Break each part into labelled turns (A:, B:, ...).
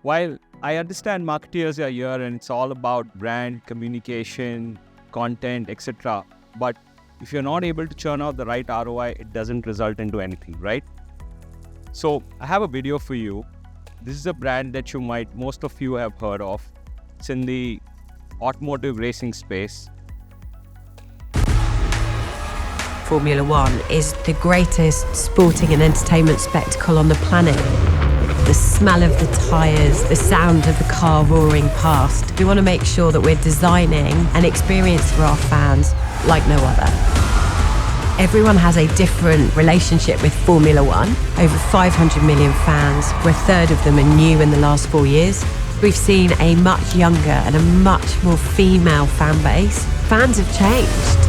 A: While I understand marketeers are here and it's all about brand, communication, content, etc. But if you're not able to churn out the right ROI, it doesn't result into anything, right? So I have a video for you. This is a brand that most of you have heard of. It's in the automotive racing space.
B: Formula One is the greatest sporting and entertainment spectacle on the planet. The smell of the tyres, the sound of the car roaring past. We want to make sure that we're designing an experience for our fans like no other. Everyone has a different relationship with Formula One. Over 500 million fans, where a third of them are new in the last 4 years. We've seen a much younger and a much more female fan base. Fans have changed.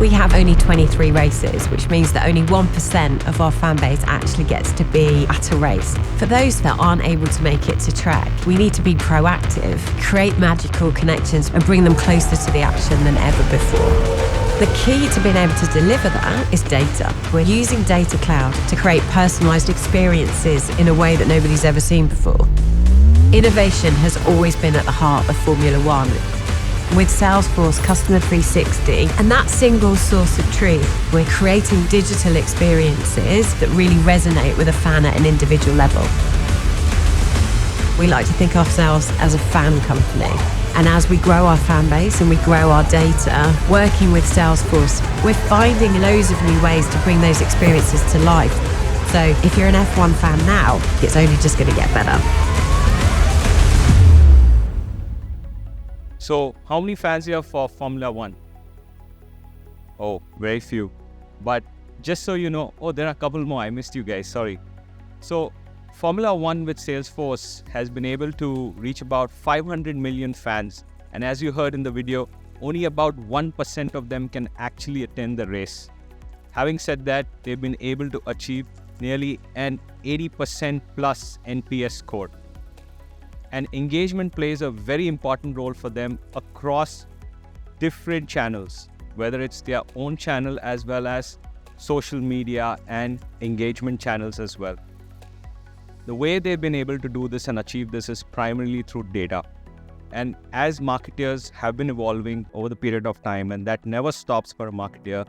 B: We have only 23 races, which means that only 1% of our fan base actually gets to be at a race. For those that aren't able to make it to track, we need to be proactive, create magical connections and bring them closer to the action than ever before. The key to being able to deliver that is data. We're using Data Cloud to create personalized experiences in a way that nobody's ever seen before. Innovation has always been at the heart of Formula One. With Salesforce Customer 360 and that single source of truth, we're creating digital experiences that really resonate with a fan at an individual level. We like to think of ourselves as a fan company. And as we grow our fan base and we grow our data, working with Salesforce, we're finding loads of new ways to bring those experiences to life. So if you're an F1 fan now, it's only just going to get better.
A: So how many fans here for Formula One? Oh, very few. But just so you know, there are a couple more. I missed you guys, sorry. So Formula One with Salesforce has been able to reach about 500 million fans. And as you heard in the video, only about 1% of them can actually attend the race. Having said that, they've been able to achieve nearly an 80% plus NPS score. And engagement plays a very important role for them across different channels, whether it's their own channel as well as social media and engagement channels as well. The way they've been able to do this and achieve this is primarily through data. And as marketers have been evolving over the period of time, and that never stops for a marketer,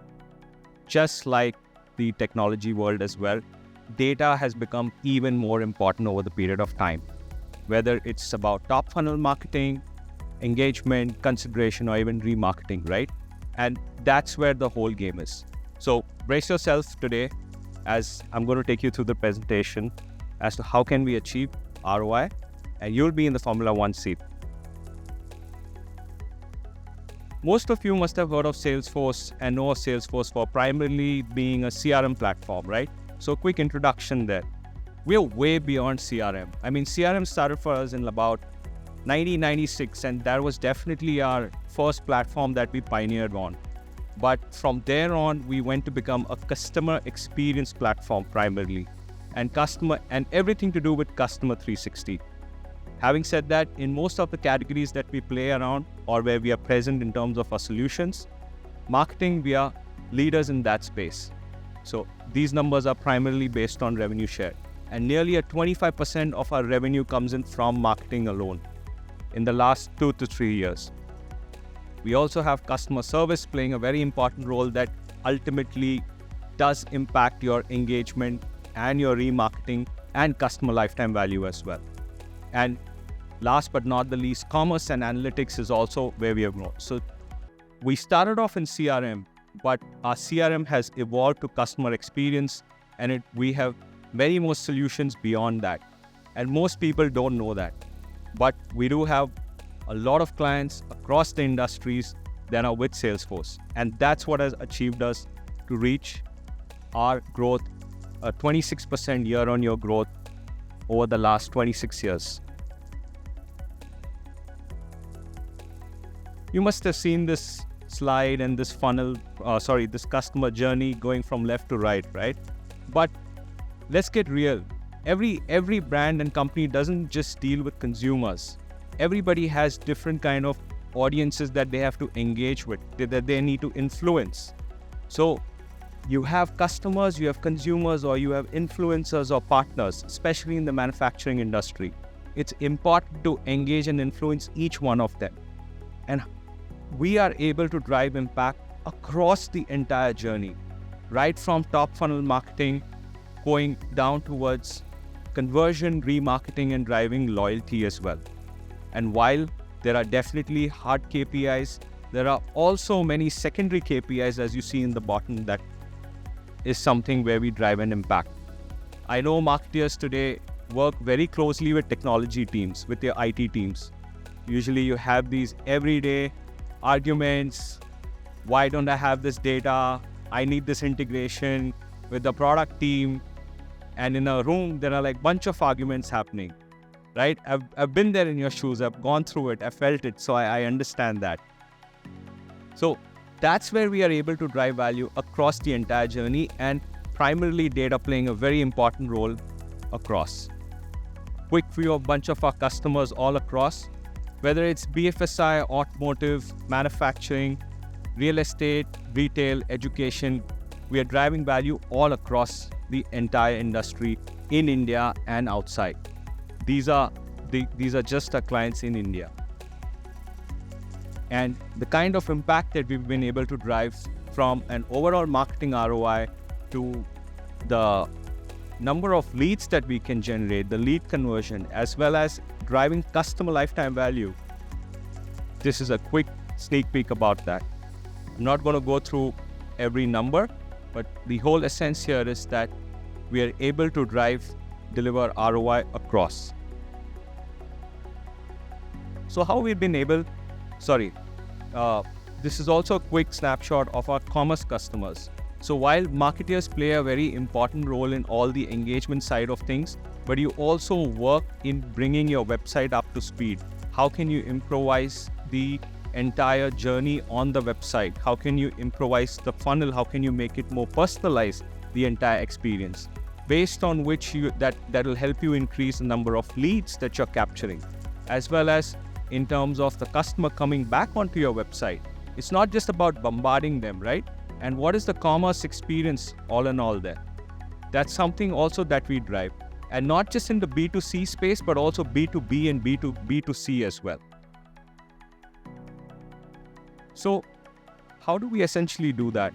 A: just like the technology world as well, data has become even more important over the period of time. Whether it's about top funnel marketing, engagement, consideration, or even remarketing, right? And that's where the whole game is. So brace yourself today as I'm going to take you through the presentation as to how can we achieve ROI, and you'll be in the Formula One seat. Most of you must have heard of Salesforce and know of Salesforce for primarily being a CRM platform, right? So quick introduction there. We are way beyond CRM. I mean, CRM started for us in about 1996, and that was definitely our first platform that we pioneered on. But from there on, we went to become a customer experience platform primarily, and everything to do with Customer 360. Having said that, in most of the categories that we play around or where we are present in terms of our solutions, marketing, we are leaders in that space. So these numbers are primarily based on revenue share. And nearly 25% of our revenue comes in from marketing alone in the last 2 to 3 years. We also have customer service playing a very important role that ultimately does impact your engagement and your remarketing and customer lifetime value as well. And last but not the least, commerce and analytics is also where we have grown. So we started off in CRM, but our CRM has evolved to customer experience, and we have many more solutions beyond that. And most people don't know that. But we do have a lot of clients across the industries that are with Salesforce. And that's what has achieved us to reach our growth, a 26% year-on-year growth over the last 26 years. You must have seen this slide and this funnel, this customer journey going from left to right? But let's get real. Every brand and company doesn't just deal with consumers. Everybody has different kind of audiences that they have to engage with, that they need to influence. So you have customers, you have consumers, or you have influencers or partners, especially in the manufacturing industry. it's important to engage and influence each one of them. And we are able to drive impact across the entire journey, right from top funnel marketing, going down towards conversion, remarketing, and driving loyalty as well. And while there are definitely hard KPIs, there are also many secondary KPIs, as you see in the bottom, that is something where we drive an impact. I know marketers today work very closely with technology teams, with their IT teams. Usually you have these everyday arguments. Why don't I have this data? I need this integration with the product team. And in a room, there are like bunch of arguments happening, right? I've been there in your shoes. I've gone through it. I felt it. So I understand that. So that's where we are able to drive value across the entire journey, and primarily data playing a very important role across. Quick view of a bunch of our customers all across, whether it's BFSI, automotive, manufacturing, real estate, retail, education. We are driving value all across the entire industry in India and outside. These are just our clients in India. And the kind of impact that we've been able to drive, from an overall marketing ROI to the number of leads that we can generate, the lead conversion, as well as driving customer lifetime value. This is a quick sneak peek about that. I'm not going to go through every number, but the whole essence here is that we are able to deliver ROI across. So how we've been able, this is also a quick snapshot of our commerce customers. So while marketers play a very important role in all the engagement side of things, but you also work in bringing your website up to speed. How can you improvise the entire journey on the website? How can you improvise the funnel? How can you make it more personalized, the entire experience, based on which that will help you increase the number of leads that you're capturing, as well as in terms of the customer coming back onto your website. It's not just about bombarding them, right? And what is the commerce experience all in all there? That's something also that we drive. And not just in the B2C space, but also B2B and B2C as well. So how do we essentially do that?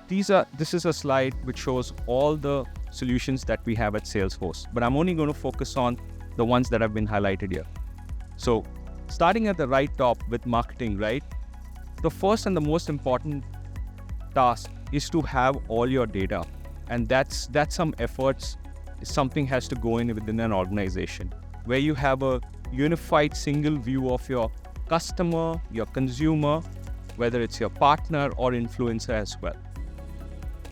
A: This is a slide which shows all the solutions that we have at Salesforce, but I'm only going to focus on the ones that have been highlighted here. So starting at the right top with marketing, right? The first and the most important task is to have all your data. And that's some efforts. Something has to go in within an organization where you have a unified single view of your customer, your consumer, whether it's your partner or influencer as well.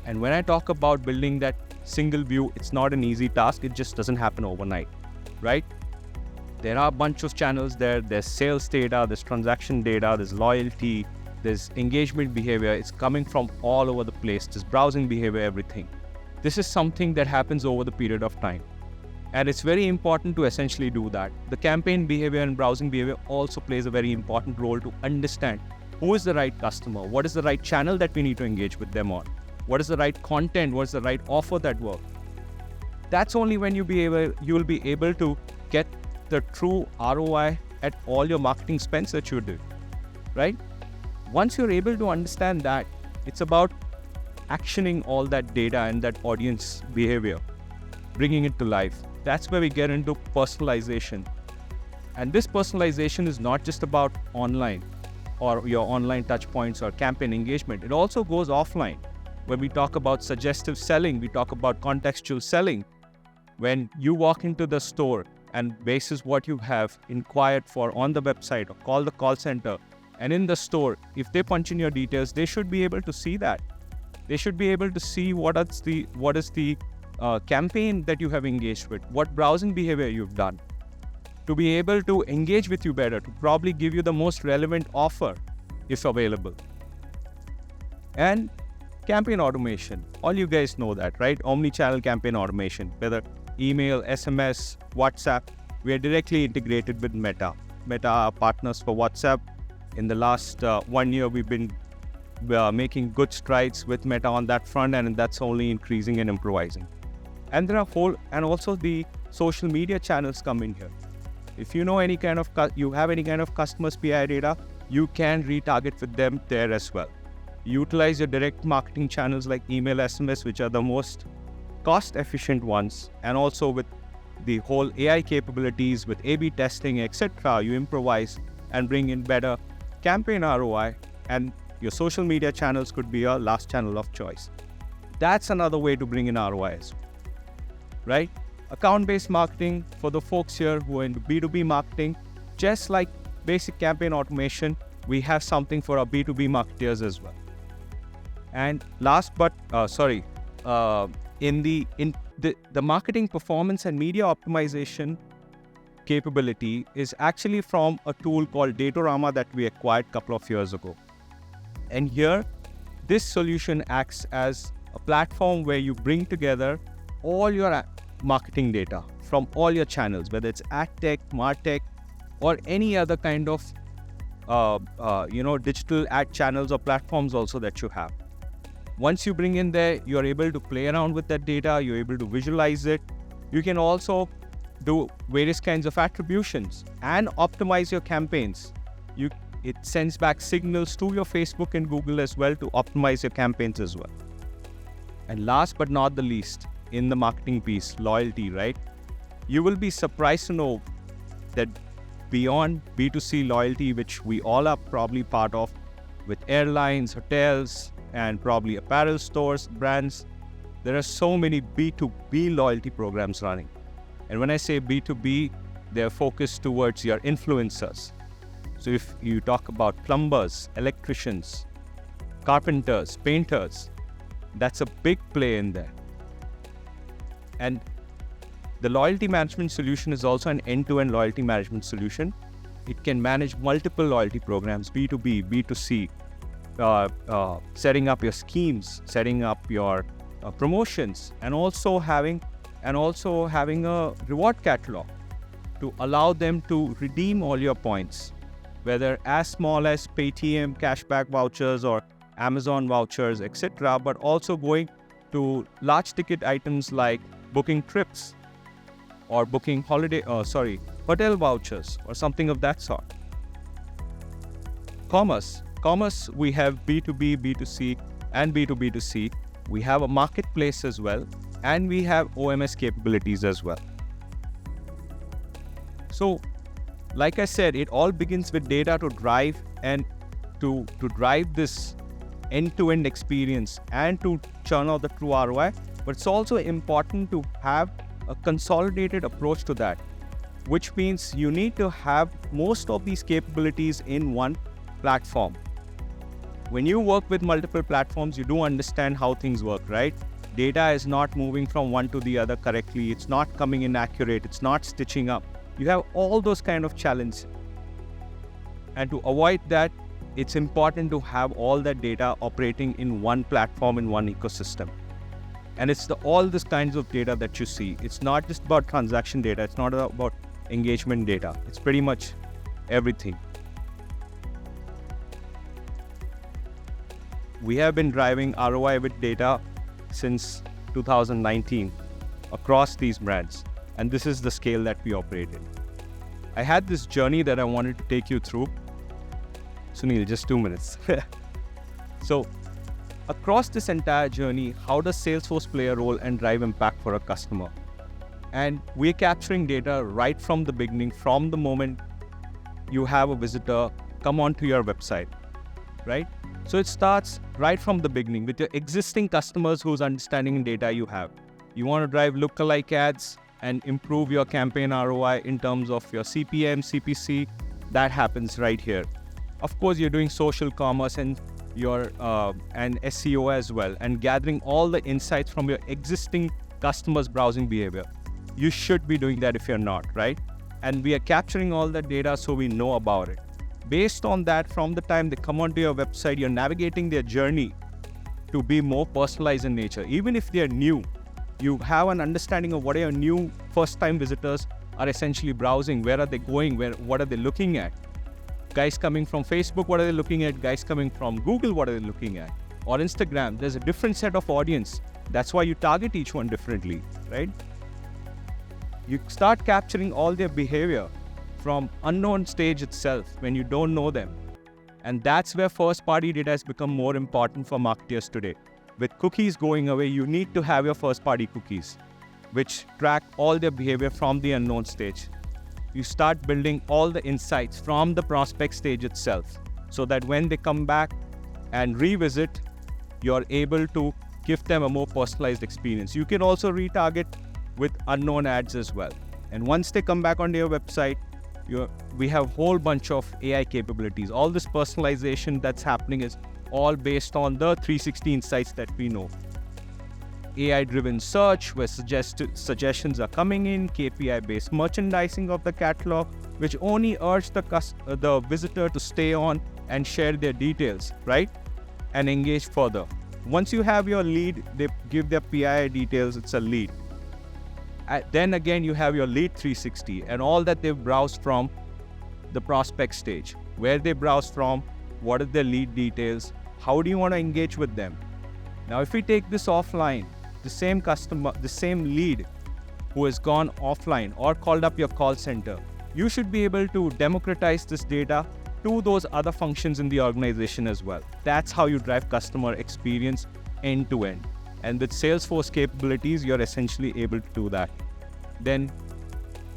A: And when I talk about building that single view, it's not an easy task. It just doesn't happen overnight, right? There are a bunch of channels there. There's sales data, there's transaction data, there's loyalty, there's engagement behavior. It's coming from all over the place. There's browsing behavior, everything. This is something that happens over the period of time. And it's very important to essentially do that. The campaign behavior and browsing behavior also plays a very important role to understand who is the right customer, what is the right channel that we need to engage with them on, what is the right content, what is the right offer that works. That's only when you will be able to get the true ROI at all your marketing spends that you do, right? Once you're able to understand that, it's about actioning all that data and that audience behavior, bringing it to life. That's where we get into personalization. And this personalization is not just about online or your online touch points or campaign engagement. It also goes offline. When we talk about suggestive selling, we talk about contextual selling. When you walk into the store and basis what you have inquired for on the website or call the call center, and in the store, if they punch in your details, they should be able to see that. They should be able to see what is the campaign that you have engaged with, what browsing behavior you've done, to be able to engage with you better, to probably give you the most relevant offer if available. And campaign automation. All you guys know that, right? Omni-channel campaign automation, whether email, SMS, WhatsApp, we are directly integrated with Meta. Meta are partners for WhatsApp. In the last 1 year, we've been making good strides with Meta on that front, and that's only increasing and improvising. And there are and also the social media channels come in here. If you know any kind of, you have any kind of customers PI data, you can retarget with them there as well. Utilize your direct marketing channels like email, SMS, which are the most cost efficient ones. And also with the whole AI capabilities with A/B testing, etc., you improvise and bring in better campaign ROI, and your social media channels could be your last channel of choice. That's another way to bring in ROIs, right? Account-based marketing for the folks here who are into B2B marketing, just like basic campaign automation, we have something for our B2B marketers as well. And last but in the marketing performance and media optimization capability is actually from a tool called Datorama that we acquired a couple of years ago. And here, this solution acts as a platform where you bring together all your marketing data from all your channels, whether it's ad tech, martech, or any other kind of digital ad channels or platforms also that you have. Once you bring in there, you're able to play around with that data, you're able to visualize it. You can also do various kinds of attributions and optimize your campaigns. It sends back signals to your Facebook and Google as well to optimize your campaigns as well. And last but not the least, in the marketing piece, loyalty, right? You will be surprised to know that beyond B2C loyalty, which we all are probably part of with airlines, hotels, and probably apparel stores, brands, there are so many B2B loyalty programs running. And when I say B2B, they're focused towards your influencers. So if you talk about plumbers, electricians, carpenters, painters, that's a big play in there. And the loyalty management solution is also an end-to-end loyalty management solution. It can manage multiple loyalty programs, B2B, B2C, setting up your schemes, setting up your promotions, and also having a reward catalog to allow them to redeem all your points, whether as small as Paytm cashback vouchers or Amazon vouchers, etc., but also going to large ticket items like booking trips or booking hotel vouchers or something of that sort. Commerce, we have B2B, B2C, and B2B2C. We have a marketplace as well, and we have OMS capabilities as well. So, like I said, it all begins with data to drive and to drive this end-to-end experience and to churn out the true ROI. But it's also important to have a consolidated approach to that, which means you need to have most of these capabilities in one platform. When you work with multiple platforms, you do understand how things work, right? Data is not moving from one to the other correctly. It's not coming in accurate. It's not stitching up. You have all those kind of challenges. And to avoid that, it's important to have all that data operating in one platform, in one ecosystem. And it's all these kinds of data that you see. It's not just about transaction data. It's not about engagement data. It's pretty much everything. We have been driving ROI with data since 2019 across these brands. And this is the scale that we operate in. I had this journey that I wanted to take you through. Sunil, just 2 minutes. So, across this entire journey, how does Salesforce play a role and drive impact for a customer? And we're capturing data right from the beginning, from the moment you have a visitor come onto your website, right? So it starts right from the beginning with your existing customers whose understanding and data you have. You want to drive lookalike ads and improve your campaign ROI in terms of your CPM, CPC, that happens right here. Of course, you're doing social commerce and your and SEO as well, and gathering all the insights from your existing customers' browsing behavior. You should be doing that if you're not, right? And we are capturing all that data so we know about it. Based on that, from the time they come onto your website, you're navigating their journey to be more personalized in nature. Even if they're new, you have an understanding of what your new first-time visitors are essentially browsing. Where are they going? What are they looking at? Guys coming from Facebook, what are they looking at? Guys coming from Google, what are they looking at? or Instagram, there's a different set of audience. That's why you target each one differently, right? You start capturing all their behavior from unknown stage itself when you don't know them. And that's where first-party data has become more important for marketers today. With cookies going away, you need to have your first-party cookies, which track all their behavior from the unknown stage. You start building all the insights from the prospect stage itself, so that when they come back and revisit, you're able to give them a more personalized experience. You can also retarget with unknown ads as well. And once they come back onto your website, we have a whole bunch of AI capabilities. All this personalization that's happening is all based on the 360 insights that we know. AI-driven search, where suggestions are coming in, KPI-based merchandising of the catalog, which only urge the visitor to stay on and share their details, right? And engage further. Once you have your lead, they give their PII details, it's a lead. Then again, you have your lead 360 and all that they've browsed from the prospect stage. Where they browse from, what are their lead details, how do you want to engage with them? Now, if we take this offline, the same customer, the same lead who has gone offline or called up your call center, you should be able to democratize this data to those other functions in the organization as well. That's how you drive customer experience end to end. And with Salesforce capabilities, you're essentially able to do that. Then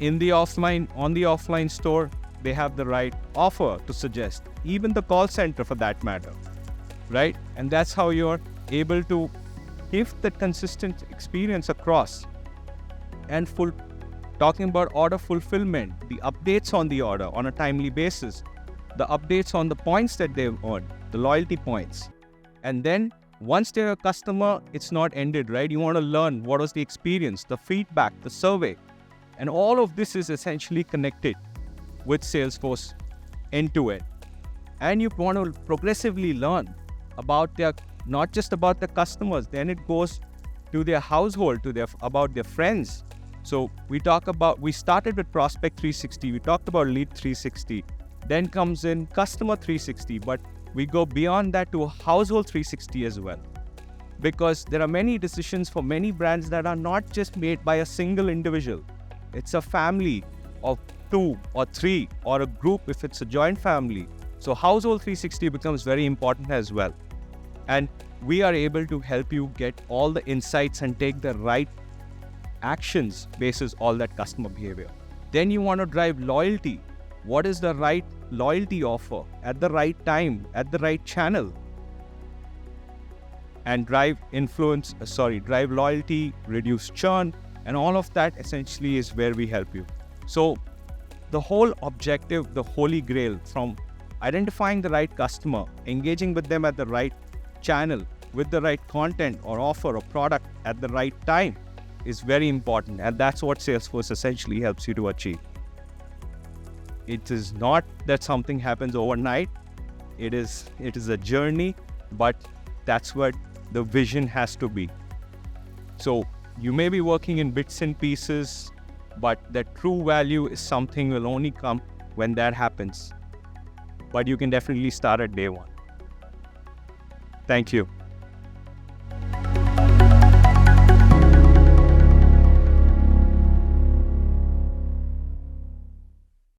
A: on the offline store, they have the right offer to suggest, even the call center for that matter, right? And that's how you're able to give that consistent experience across. And talking about order fulfillment, the updates on the order on a timely basis, the updates on the points that they've earned, the loyalty points. And then once they're a customer, it's not ended, right? You want to learn what was the experience, the feedback, the survey. And all of this is essentially connected with Salesforce end to end. And you want to progressively learn about not just about the customers, then it goes to their household, about their friends. So we started with Prospect 360, we talked about Lead 360, then comes in Customer 360, but we go beyond that to Household 360 as well. Because there are many decisions for many brands that are not just made by a single individual. It's a family of 2 or 3 or a group if it's a joint family. So Household 360 becomes very important as well. And we are able to help you get all the insights and take the right actions basis all that customer behavior. Then you want to drive loyalty. What is the right loyalty offer at the right time, at the right channel? And drive loyalty, reduce churn, and all of that essentially is where we help you. So the whole objective, the holy grail, from identifying the right customer, engaging with them at the right channel, with the right content or offer or product at the right time, is very important. And that's what Salesforce essentially helps you to achieve. It is not that something happens overnight. It is a journey, but that's what the vision has to be. So you may be working in bits and pieces, but the true value is something will only come when that happens. But you can definitely start at day one. Thank you.